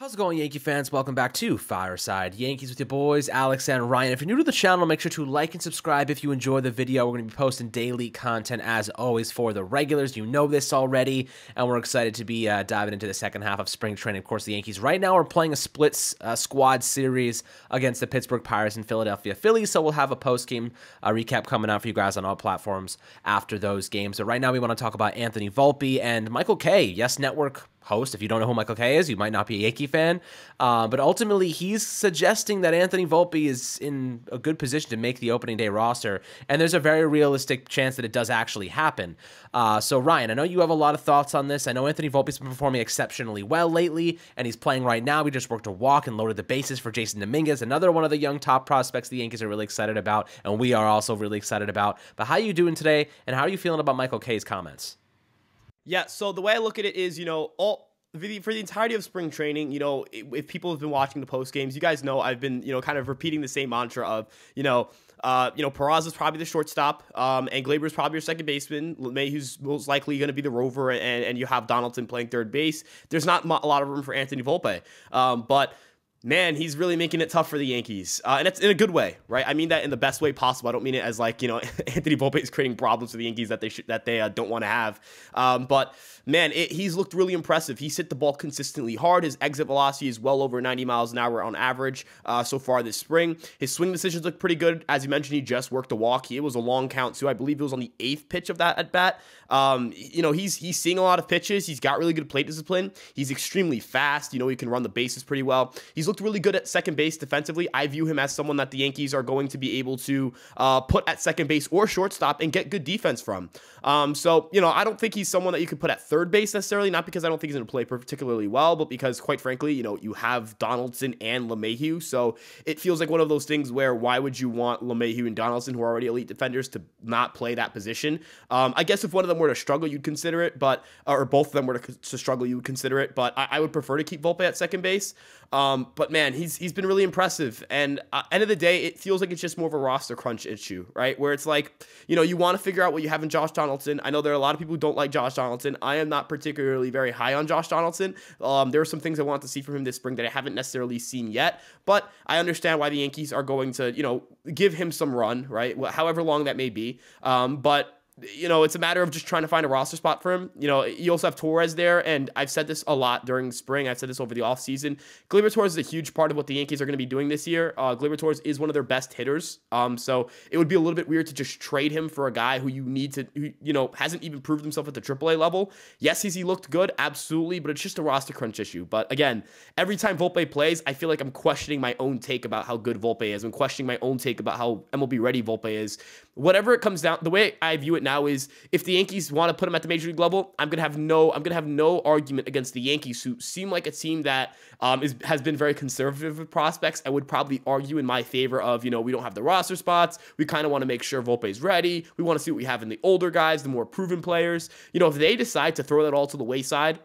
How's it going, Yankee fans? Welcome back to Fireside Yankees with your boys, Alex and Ryan. If you're new to the channel, make sure to like and subscribe if you enjoy the video. We're going to be posting daily content, as always, for the regulars. You know this already, and we're excited to be diving into the second half of spring training. Of course, the Yankees right now are playing a split squad series against the Pittsburgh Pirates and Philadelphia Phillies, so we'll have a post-game recap coming out for you guys on all platforms after those games. But right now, we want to talk about Anthony Volpe and Michael Kay, Yes Network host. If you don't know who Michael Kay is, you might not be a Yankee fan, but ultimately he's suggesting that Anthony Volpe is in a good position to make the opening day roster, and there's a very realistic chance that it does actually happen. So Ryan, I know you have a lot of thoughts on this. I know Anthony Volpe's been performing exceptionally well lately, and he's playing right now. We just worked a walk and loaded the bases for Jason Dominguez, another one of the young top prospects the Yankees are really excited about, and we are also really excited about. But how are you doing today, and how are you feeling about Michael Kay's comments? Yeah, so the way I look at it is, for the entirety of spring training, if people have been watching the post games, you guys know I've been, kind of repeating the same mantra of, Peraza's probably the shortstop, and Gleyber's probably your second baseman. LeMahieu's most likely going to be the rover, and you have Donaldson playing third base. There's not a lot of room for Anthony Volpe, but man, he's really making it tough for the Yankees, and it's in a good way, right? I mean that in the best way possible. I don't mean it as like, Anthony Volpe is creating problems for the Yankees that they don't want to have. But man, he's looked really impressive. He's hit the ball consistently hard. His exit velocity is well over 90 miles an hour on average so far this spring. His swing decisions look pretty good. As you mentioned, he just worked a walk. It was a long count too. I believe it was on the 8th pitch of that at bat. He's seeing a lot of pitches. He's got really good plate discipline. He's extremely fast. He can run the bases pretty well. He's looked really good at second base defensively. I view him as someone that the Yankees are going to be able to put at second base or shortstop and get good defense from. I don't think he's someone that you could put at third base necessarily, not because I don't think he's going to play particularly well, but because, quite frankly, you have Donaldson and LeMahieu, so it feels like one of those things where why would you want LeMahieu and Donaldson, who are already elite defenders, to not play that position? I guess if one of them were to struggle, you'd consider it, or both of them were to struggle, you would consider it, but I would prefer to keep Volpe at second base. But man, he's been really impressive, and end of the day, it feels like it's just more of a roster crunch issue, right? Where it's like, you want to figure out what you have in Josh Donaldson. I know there are a lot of people who don't like Josh Donaldson. I am not particularly very high on Josh Donaldson. There are some things I want to see from him this spring that I haven't necessarily seen yet, but I understand why the Yankees are going to, give him some run, right? However long that may be. But it's a matter of just trying to find a roster spot for him. You also have Torres there, and I've said this a lot during spring. I've said this over the offseason. Gleyber Torres is a huge part of what the Yankees are going to be doing this year. Gleyber Torres is one of their best hitters, so it would be a little bit weird to just trade him for a guy who hasn't even proved himself at the AAA level. Yes, has he looked good? Absolutely, but it's just a roster crunch issue. But again, every time Volpe plays, I feel like I'm questioning my own take about how good Volpe is. I'm questioning my own take about how MLB ready Volpe is. Whatever it comes down, the way I view it now is, if the Yankees want to put him at the major league level, I'm gonna have no argument against the Yankees, who seem like a team that has been very conservative with prospects. I would probably argue in my favor of, we don't have the roster spots. We kind of want to make sure Volpe's ready. We want to see what we have in the older guys, the more proven players. If they decide to throw that all to the wayside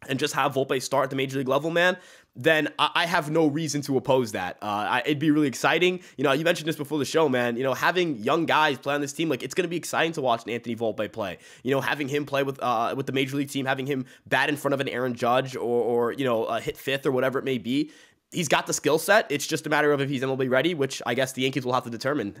and just have Volpe start at the major league level, man, then I have no reason to oppose that. It'd be really exciting. You mentioned this before the show, man. Having young guys play on this team, like, it's going to be exciting to watch Anthony Volpe play. Having him play with the major league team, having him bat in front of an Aaron Judge or hit fifth or whatever it may be. He's got the skill set. It's just a matter of if he's MLB ready, which I guess the Yankees will have to determine.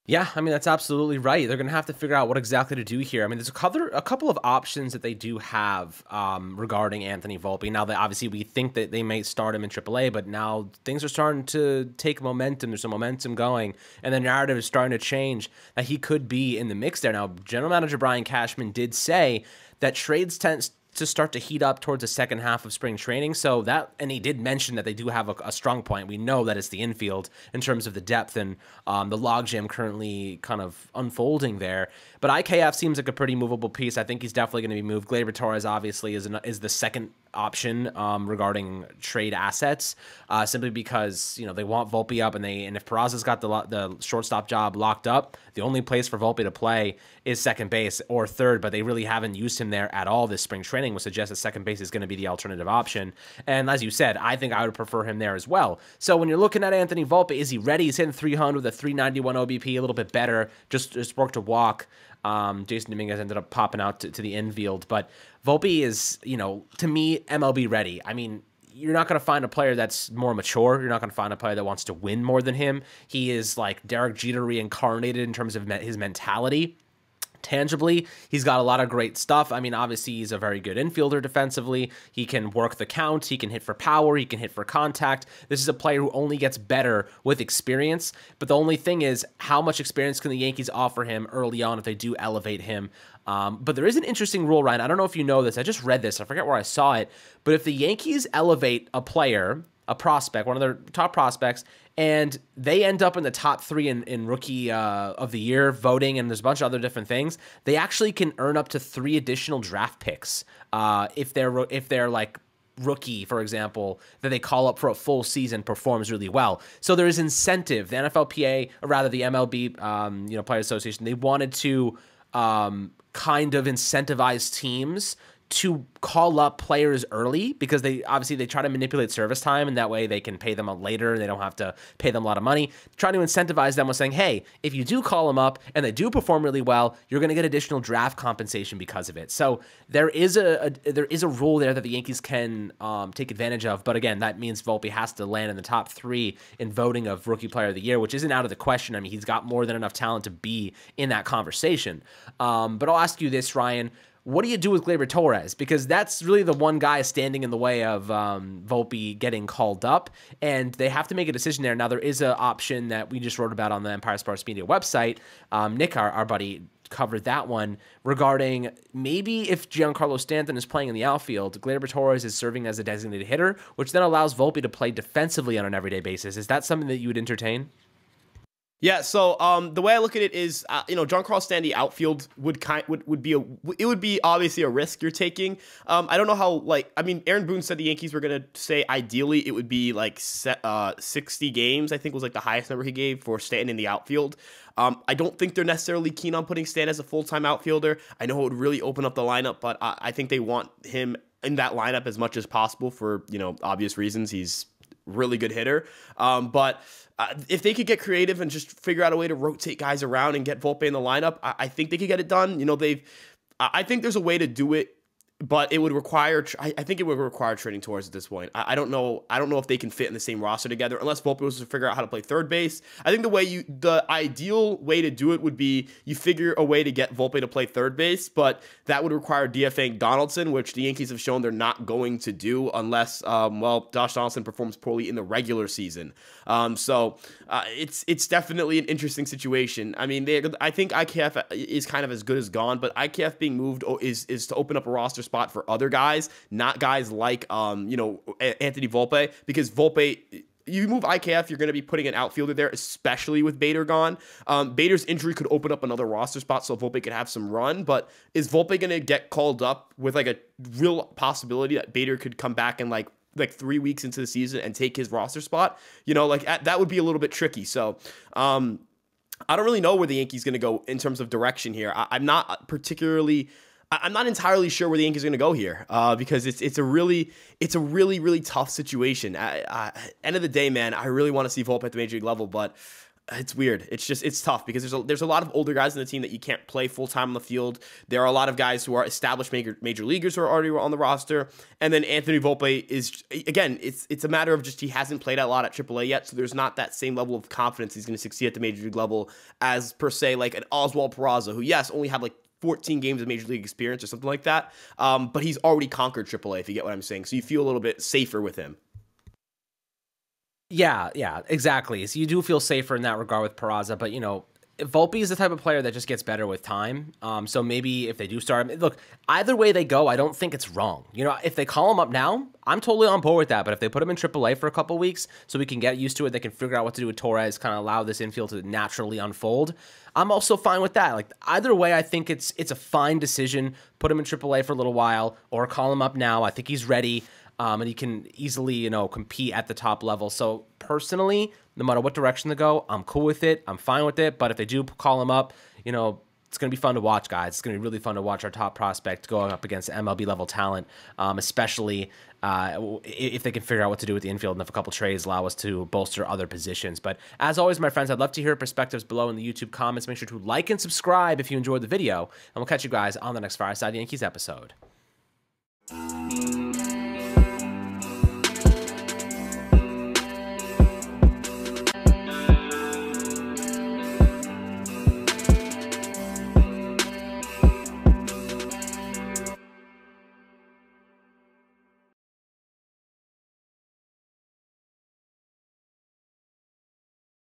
Yeah, I mean, that's absolutely right. They're going to have to figure out what exactly to do here. I mean, there's a couple of options that they do have regarding Anthony Volpe. Now, that obviously we think that they may start him in AAA, but now things are starting to take momentum. There's some momentum going, and the narrative is starting to change that he could be in the mix there. Now, General Manager Brian Cashman did say that trades tend to start to heat up towards the second half of spring training. So and he did mention that they do have a strong point. We know that it's the infield in terms of the depth and the logjam currently kind of unfolding there. But IKF seems like a pretty movable piece. I think he's definitely going to be moved. Gleyber Torres obviously is the second option regarding trade assets, simply because they want Volpe up, and if Peraza's got the shortstop job locked up, the only place for Volpe to play is second base or third, but they really haven't used him there at all this spring training, which suggests that second base is going to be the alternative option. And as you said, I think I would prefer him there as well. So when you're looking at Anthony Volpe, is he ready? He's hitting 300 with a 391 OBP, a little bit better, just worked a walk. Jason Dominguez ended up popping out to the infield. But Volpe is, to me, MLB ready. I mean, you're not going to find a player that's more mature. You're not going to find a player that wants to win more than him. He is like Derek Jeter reincarnated in terms of his mentality. Tangibly, he's got a lot of great stuff. I mean, obviously, he's a very good infielder defensively. He can work the count. He can hit for power. He can hit for contact. This is a player who only gets better with experience. But the only thing is, how much experience can the Yankees offer him early on if they do elevate him? But there is an interesting rule, Ryan. I don't know if you know this. I just read this. I forget where I saw it. But if the Yankees elevate a player, a prospect, one of their top prospects, and they end up in the top 3 in Rookie of the Year voting, and there's a bunch of other different things, they actually can earn up to 3 additional draft picks if they're like rookie, for example, that they call up for a full season performs really well. So there is incentive. The NFLPA, or rather the MLB, Players Association, they wanted to kind of incentivize teams to call up players early, because they try to manipulate service time, and that way they can pay them later. They don't have to pay them a lot of money. Trying to incentivize them with saying, hey, if you do call them up and they do perform really well, you're going to get additional draft compensation because of it. So there is a rule there that the Yankees can take advantage of. But again, that means Volpe has to land in the top 3 in voting of Rookie Player of the Year, which isn't out of the question. I mean, he's got more than enough talent to be in that conversation. But I'll ask you this, Ryan. What do you do with Gleyber Torres? Because that's really the one guy standing in the way of Volpe getting called up, and they have to make a decision there. Now, there is an option that we just wrote about on the Empire Sports Media website. Nick, our buddy, covered that one regarding maybe if Giancarlo Stanton is playing in the outfield, Gleyber Torres is serving as a designated hitter, which then allows Volpe to play defensively on an everyday basis. Is that something that you would entertain? Yeah, so the way I look at it is, Giancarlo Stanton outfield would be obviously a risk you're taking. I don't know how, Aaron Boone said the Yankees were gonna say ideally it would be 60 games. I think was the highest number he gave for Stanton in the outfield. I don't think they're necessarily keen on putting Stanton as a full-time outfielder. I know it would really open up the lineup, but I think they want him in that lineup as much as possible for obvious reasons. He's really good hitter, but if they could get creative and just figure out a way to rotate guys around and get Volpe in the lineup, I think they could get it done. I think there's a way to do it, but it would require, I think it would require trading Torres at this point. I don't know if they can fit in the same roster together unless Volpe was to figure out how to play third base. I think the ideal way to do it would be you figure a way to get Volpe to play third base, but that would require DFAing Donaldson, which the Yankees have shown they're not going to do unless, Josh Donaldson performs poorly in the regular season. So it's definitely an interesting situation. I mean, I think IKF is kind of as good as gone, but IKF being moved is to open up a roster spot for other guys, not guys like Anthony Volpe, because Volpe, you move IKF, you're going to be putting an outfielder there, especially with Bader gone. Bader's injury could open up another roster spot so Volpe could have some run, but is Volpe going to get called up with a real possibility that Bader could come back in 3 weeks into the season and take his roster spot? That would be a little bit tricky. So I don't really know where the Yankees going to go in terms of direction here. I'm not entirely sure where the Yankees are going to go here because it's a really tough situation. End of the day, man, I really want to see Volpe at the major league level, but it's weird. It's tough because there's a lot of older guys in the team that you can't play full time on the field. There are a lot of guys who are established major leaguers who are already on the roster, and then Anthony Volpe is, again, it's a matter of just he hasn't played a lot at AAA yet, so there's not that same level of confidence he's going to succeed at the major league level as per se an Oswald Peraza, who only had 14 games of major league experience or something like that. But he's already conquered AAA, if you get what I'm saying. So you feel a little bit safer with him. Yeah, exactly. So you do feel safer in that regard with Peraza, but Volpe is the type of player that just gets better with time. So maybe if they do start him, look, either way they go, I don't think it's wrong. If they call him up now, I'm totally on board with that. But if they put him in AAA for a couple weeks so we can get used to it, they can figure out what to do with Torres, kind of allow this infield to naturally unfold, I'm also fine with that. Either way, I think it's a fine decision. Put him in AAA for a little while or call him up now. I think he's ready. And he can easily, compete at the top level. So personally, no matter what direction they go, I'm cool with it. I'm fine with it. But if they do call him up, it's going to be fun to watch, guys. It's going to be really fun to watch our top prospect going up against MLB level talent, especially if they can figure out what to do with the infield, and if a couple trades allow us to bolster other positions. But as always, my friends, I'd love to hear perspectives below in the YouTube comments. Make sure to like and subscribe if you enjoyed the video, and we'll catch you guys on the next Fireside Yankees episode.